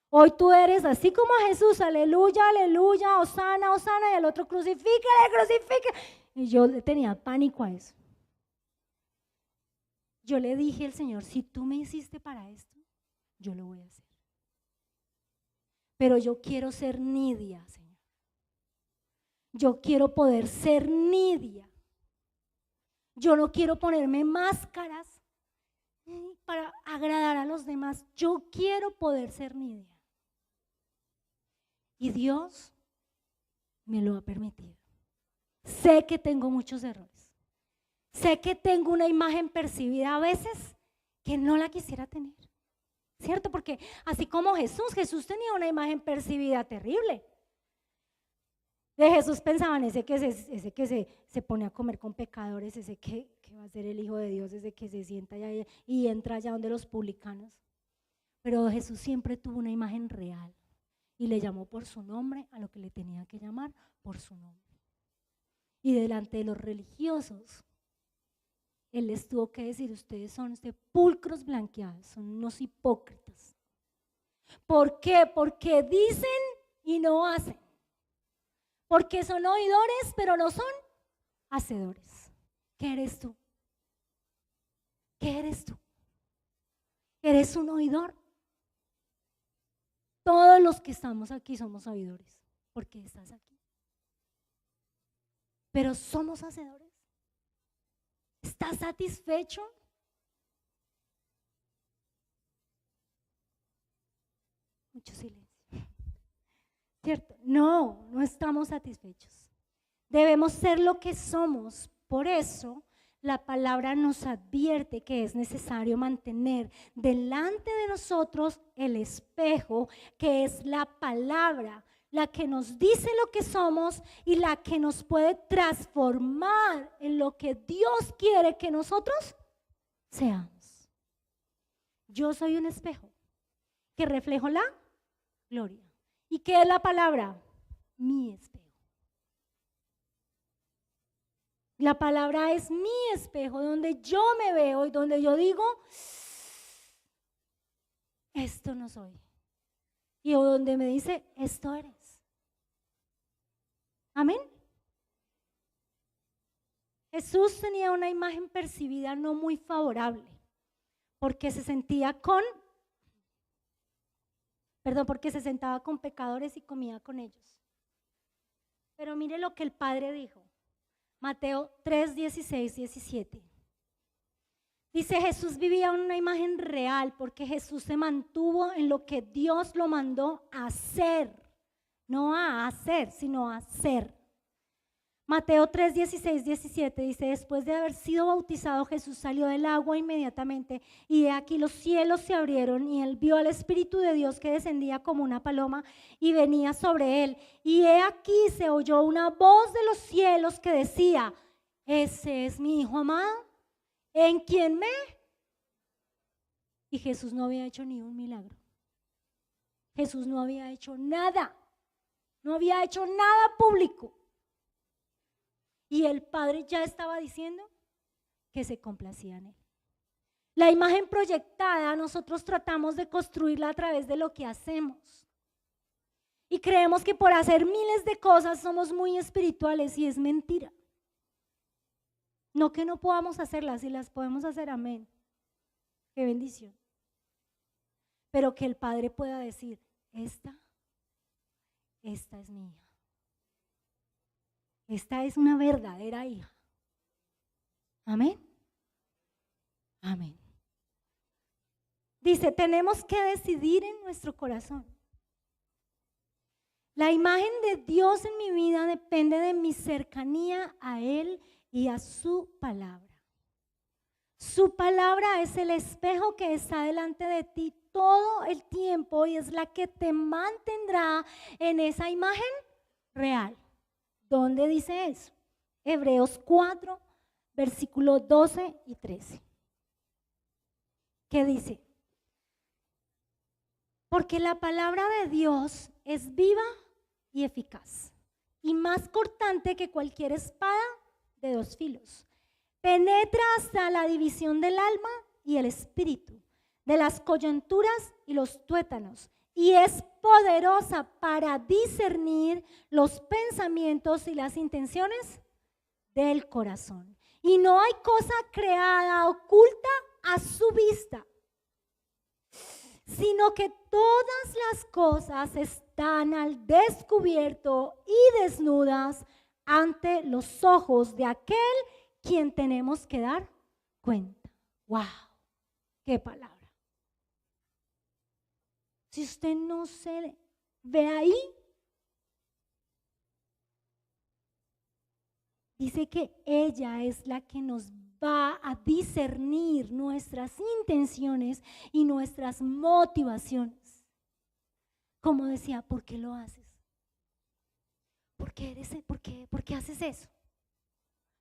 Hoy tú eres así como Jesús, aleluya, aleluya, hosana, hosana, y el otro crucifíquele. Y yo le tenía pánico a eso. Yo le dije al Señor, si tú me hiciste para esto, yo lo voy a hacer. Pero yo quiero ser nidia, Señor. Yo quiero poder ser nidia. Yo no quiero ponerme máscaras para agradar a los demás. Yo quiero poder ser nidia. Y Dios me lo ha permitido. Sé que tengo muchos errores. Sé que tengo una imagen percibida a veces que no la quisiera tener. ¿Cierto? Porque así como Jesús tenía una imagen percibida terrible. De Jesús pensaban, ese que se pone a comer con pecadores, ese que va a ser el Hijo de Dios, ese que se sienta allá y entra allá donde los publicanos. Pero Jesús siempre tuvo una imagen real y le llamó por su nombre a lo que le tenía que llamar por su nombre. Y delante de los religiosos, Él les tuvo que decir, ustedes son sepulcros blanqueados, son unos hipócritas. ¿Por qué? Porque dicen y no hacen. Porque son oidores, pero no son hacedores. ¿Qué eres tú? ¿Qué eres tú? ¿Eres un oidor? Todos los que estamos aquí somos oidores, porque estás aquí. Pero somos hacedores. ¿Estás satisfecho? Mucho silencio. ¿Cierto? No estamos satisfechos. Debemos ser lo que somos. Por eso la palabra nos advierte que es necesario mantener delante de nosotros el espejo, que es la palabra, la que nos dice lo que somos y la que nos puede transformar en lo que Dios quiere que nosotros seamos. Yo soy un espejo que reflejo la gloria. ¿Y qué es la palabra? Mi espejo. La palabra es mi espejo, donde yo me veo y donde yo digo, esto no soy. Y donde me dice, esto eres. Amén. Jesús tenía una imagen percibida no muy favorable, porque porque se sentaba con pecadores y comía con ellos. Pero mire lo que el Padre dijo. Mateo 3, 16, 17. Dice, Jesús vivía una imagen real porque Jesús se mantuvo en lo que Dios lo mandó a hacer. No a hacer, sino a hacer. Mateo 3, 16, 17 dice, después de haber sido bautizado, Jesús salió del agua inmediatamente y aquí los cielos se abrieron y él vio al Espíritu de Dios que descendía como una paloma y venía sobre él. Y he aquí se oyó una voz de los cielos que decía, ese es mi Hijo amado, en quien me... Y Jesús no había hecho ni un milagro. Jesús no había hecho nada. No había hecho nada público. Y el Padre ya estaba diciendo que se complacía en él. La imagen proyectada nosotros tratamos de construirla a través de lo que hacemos. Y creemos que por hacer miles de cosas somos muy espirituales y es mentira. No que no podamos hacerlas, si las podemos hacer, amén. Qué bendición. Pero que el Padre pueda decir, esta es mi hija. Esta es una verdadera hija. Amén. Amén. Dice, tenemos que decidir en nuestro corazón. La imagen de Dios en mi vida depende de mi cercanía a Él y a su palabra. Su palabra es el espejo que está delante de ti todo el tiempo y es la que te mantendrá en esa imagen real. ¿Dónde dice eso? Hebreos 4, versículos 12 y 13. ¿Qué dice? Porque la palabra de Dios es viva y eficaz y más cortante que cualquier espada de dos filos. Penetra hasta la división del alma y el espíritu, de las coyunturas y los tuétanos, y es poderosa para discernir los pensamientos y las intenciones del corazón. Y no hay cosa creada oculta a su vista, sino que todas las cosas están al descubierto y desnudas ante los ojos de aquel quien tenemos que dar cuenta. ¡Wow! ¡Qué palabra! Si usted no se ve ahí, dice que ella es la que nos va a discernir nuestras intenciones y nuestras motivaciones. Como decía, ¿por qué lo haces? ¿Por qué haces eso?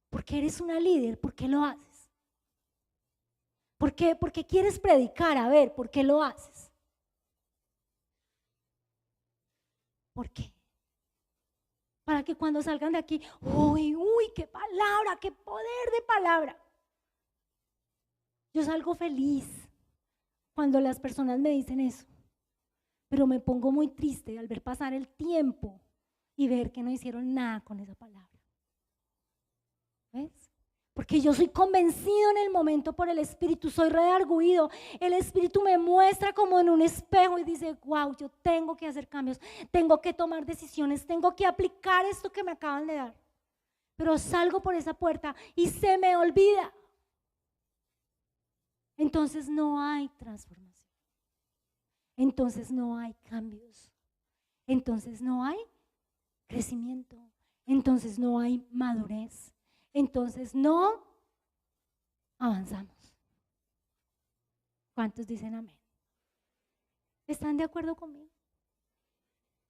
Porque eres una líder, ¿por qué lo haces? ¿Por qué quieres predicar? A ver, ¿por qué lo haces? ¿Por qué? Para que cuando salgan de aquí, uy, qué palabra, qué poder de palabra. Yo salgo feliz cuando las personas me dicen eso, pero me pongo muy triste al ver pasar el tiempo y ver que no hicieron nada con esa palabra. ¿Ves? Porque yo soy convencido en el momento por el Espíritu, soy redarguido. El Espíritu me muestra como en un espejo y dice, wow, yo tengo que hacer cambios, tengo que tomar decisiones, tengo que aplicar esto que me acaban de dar. Pero salgo por esa puerta y se me olvida. Entonces no hay transformación. Entonces no hay cambios. Entonces no hay crecimiento. Entonces no hay madurez. Entonces no avanzamos. ¿Cuántos dicen amén? ¿Están de acuerdo conmigo?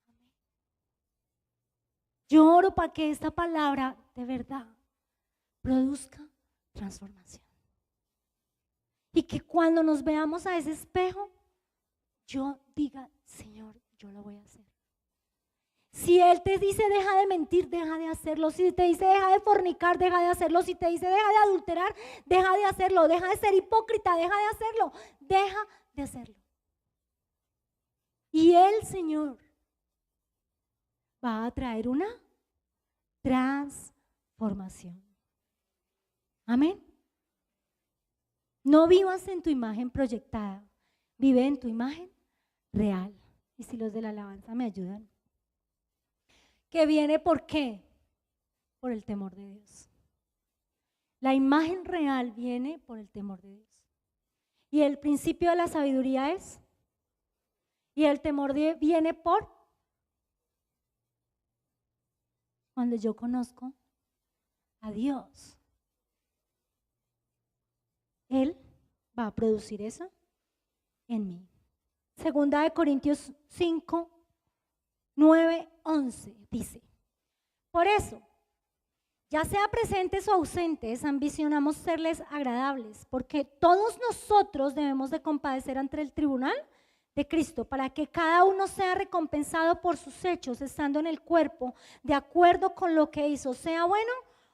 Amén. Yo oro para que esta palabra de verdad produzca transformación. Y que cuando nos veamos a ese espejo, yo diga, Señor, yo lo voy a hacer. Si Él te dice deja de mentir, deja de hacerlo. Si te dice deja de fornicar, deja de hacerlo. Si te dice deja de adulterar, deja de hacerlo. Deja de ser hipócrita, deja de hacerlo. Deja de hacerlo. Y el Señor va a traer una transformación. Amén. No vivas en tu imagen proyectada, vive en tu imagen real. Y si los de la alabanza me ayudan. Que viene ¿por qué? Por el temor de Dios. La imagen real viene por el temor de Dios. Y el principio de la sabiduría es, y el temor viene por cuando yo conozco a Dios. Él va a producir eso en mí. Segunda de Corintios 5, 9, 11 dice, por eso, ya sea presentes o ausentes, ambicionamos serles agradables, porque todos nosotros debemos de compadecer ante el tribunal de Cristo, para que cada uno sea recompensado por sus hechos, estando en el cuerpo, de acuerdo con lo que hizo, sea bueno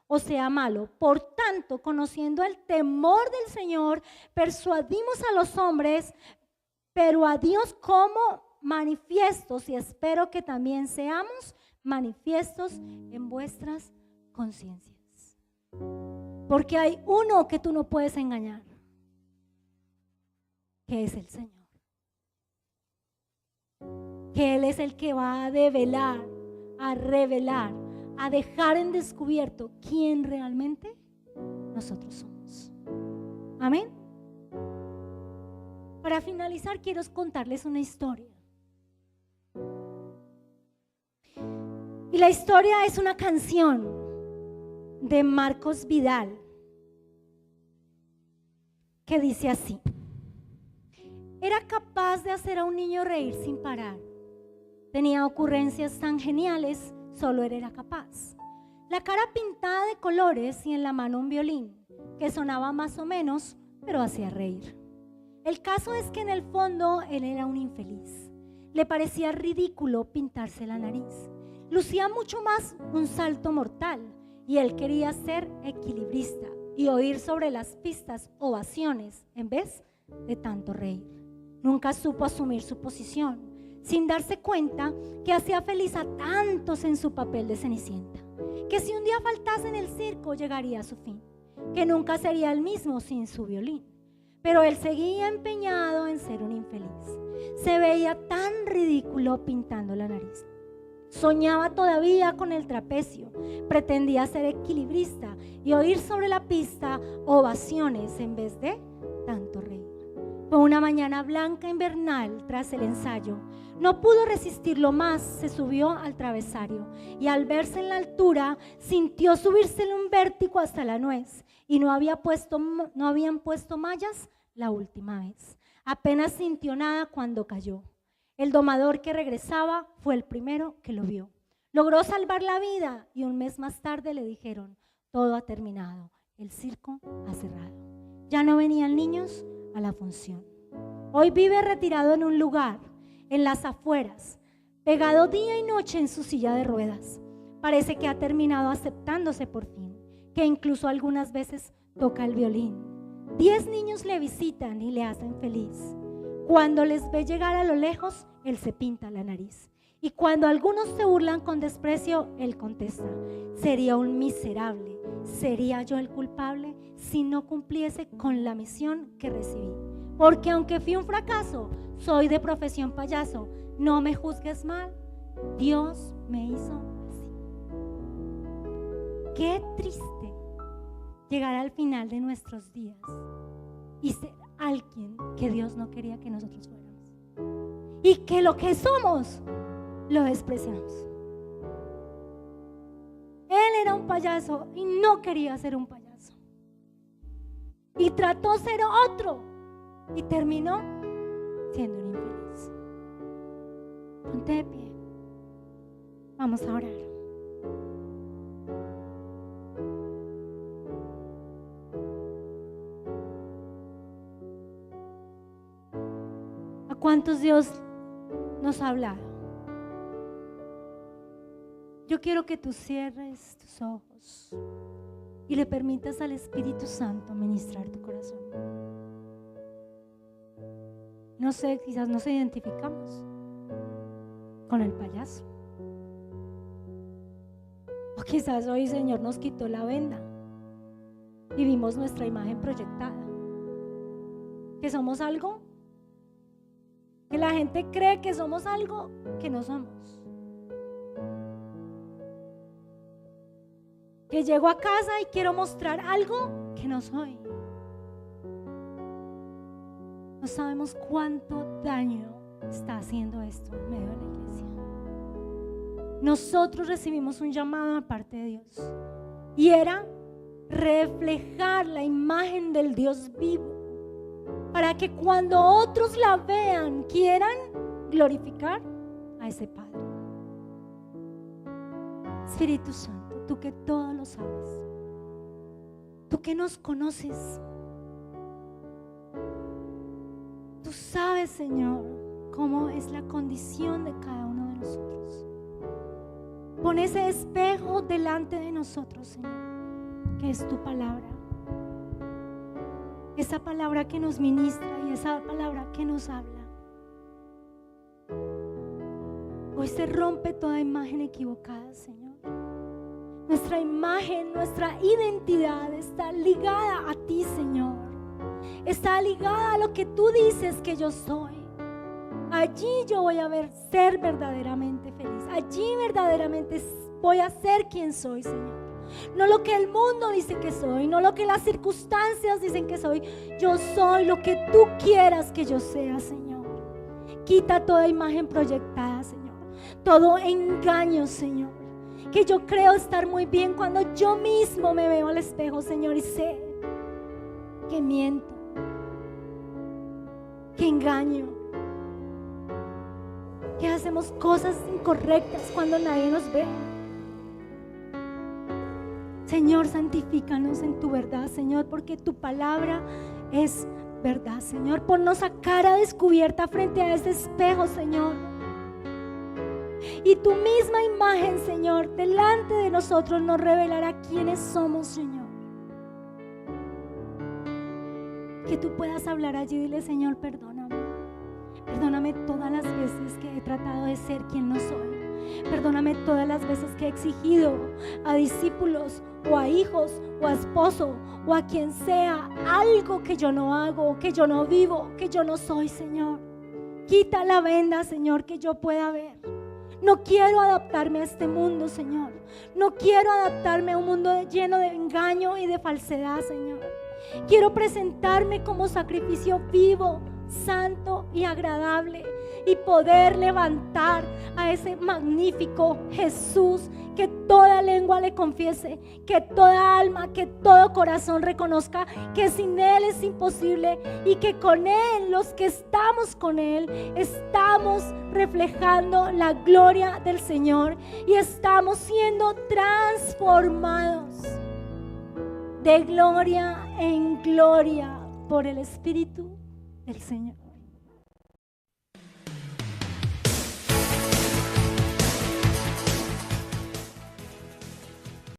o sea malo. Por tanto, conociendo el temor del Señor, persuadimos a los hombres, pero a Dios como manifiestos, y espero que también seamos manifiestos en vuestras conciencias. Porque hay uno que tú no puedes engañar, que es el Señor. Que Él es el que va a develar, a revelar, a dejar en descubierto quién realmente nosotros somos. Amén. Para finalizar, quiero contarles una historia. Y la historia es una canción de Marcos Vidal que dice así: era capaz de hacer a un niño reír sin parar. Tenía ocurrencias tan geniales, solo él era capaz. La cara pintada de colores y en la mano un violín que sonaba más o menos, pero hacía reír. El caso es que en el fondo él era un infeliz. Le parecía ridículo pintarse la nariz. Lucía mucho más un salto mortal y él quería ser equilibrista y oír sobre las pistas ovaciones en vez de tanto reír. Nunca supo asumir su posición, sin darse cuenta que hacía feliz a tantos en su papel de Cenicienta, que si un día faltase en el circo llegaría a su fin, que nunca sería el mismo sin su violín. Pero él seguía empeñado en ser un infeliz. Se veía tan ridículo pintando la nariz. Soñaba todavía con el trapecio, pretendía ser equilibrista y oír sobre la pista ovaciones en vez de tanto reír. Fue una mañana blanca invernal tras el ensayo. No pudo resistirlo más, se subió al travesario y al verse en la altura sintió subírsele un vértigo hasta la nuez y no habían puesto mallas la última vez. Apenas sintió nada cuando cayó. El domador que regresaba fue el primero que lo vio. Logró salvar la vida y un mes más tarde le dijeron: todo ha terminado, el circo ha cerrado. Ya no venían niños a la función. Hoy vive retirado en un lugar, en las afueras, pegado día y noche en su silla de ruedas. Parece que ha terminado aceptándose por fin, que incluso algunas veces toca el violín. 10 niños le visitan y le hacen feliz. Cuando les ve llegar a lo lejos, él se pinta la nariz. Y cuando algunos se burlan con desprecio, él contesta: sería un miserable, ¿sería yo el culpable si no cumpliese con la misión que recibí? Porque aunque fui un fracaso, soy de profesión payaso. No me juzgues mal, Dios me hizo así. Qué triste llegar al final de nuestros días y ser alguien que Dios no quería que nosotros fuéramos, y que lo que somos lo despreciamos. Él era un payaso y no quería ser un payaso. y trató ser otro y terminó siendo un infeliz. Ponte de pie. Vamos a orar. ¿A cuántos Dios nos ha hablado? Yo quiero que tú cierres tus ojos y le permitas al Espíritu Santo ministrar tu corazón. No sé, quizás nos identificamos con el payaso. O quizás hoy, Señor, nos quitó la venda y vimos nuestra imagen proyectada. Que somos algo, que la gente cree que somos algo que no somos. Que llego a casa y quiero mostrar algo que no soy. No sabemos cuánto daño está haciendo esto en medio de la iglesia. Nosotros recibimos un llamado de parte de Dios y era reflejar la imagen del Dios vivo para que cuando otros la vean quieran glorificar a ese Padre. Espíritu Santo, tú que todo lo sabes, tú que nos conoces, tú sabes, Señor, cómo es la condición de cada uno de nosotros. Pon ese espejo delante de nosotros, Señor, que es tu palabra. Esa palabra que nos ministra y esa palabra que nos habla. Hoy se rompe toda imagen equivocada, Señor. Nuestra imagen, nuestra identidad está ligada a ti, Señor. Está ligada a lo que tú dices que yo soy. Allí yo voy a ser verdaderamente feliz. Allí verdaderamente voy a ser quien soy, Señor. No lo que el mundo dice que soy, no lo que las circunstancias dicen que soy. Yo soy lo que tú quieras que yo sea, Señor. Quita toda imagen proyectada, Señor. Todo engaño, Señor. Que yo creo estar muy bien cuando yo mismo me veo al espejo, Señor, y sé que miento, que engaño, que hacemos cosas incorrectas cuando nadie nos ve. Señor, santifícanos en tu verdad, Señor, porque tu palabra es verdad, Señor. Ponnos a cara descubierta frente a ese espejo, Señor. Y tu misma imagen, Señor, delante de nosotros nos revelará quiénes somos, Señor. Que tú puedas hablar allí y dile, Señor, perdóname. Perdóname todas las veces que he tratado de ser quien no soy. Perdóname todas las veces que he exigido a discípulos o a hijos o a esposo o a quien sea algo que yo no hago, que yo no vivo, que yo no soy, Señor. Quita la venda, Señor, que yo pueda ver. No quiero adaptarme a este mundo, Señor. No quiero adaptarme a un mundo lleno de engaño y de falsedad, Señor. Quiero presentarme como sacrificio vivo, santo y agradable, y poder levantar a ese magnífico Jesús, que toda lengua le confiese, que toda alma, que todo corazón reconozca que sin Él es imposible, y que con Él, los que estamos con Él, estamos reflejando la gloria del Señor y estamos siendo transformados de gloria en gloria por el Espíritu del Señor.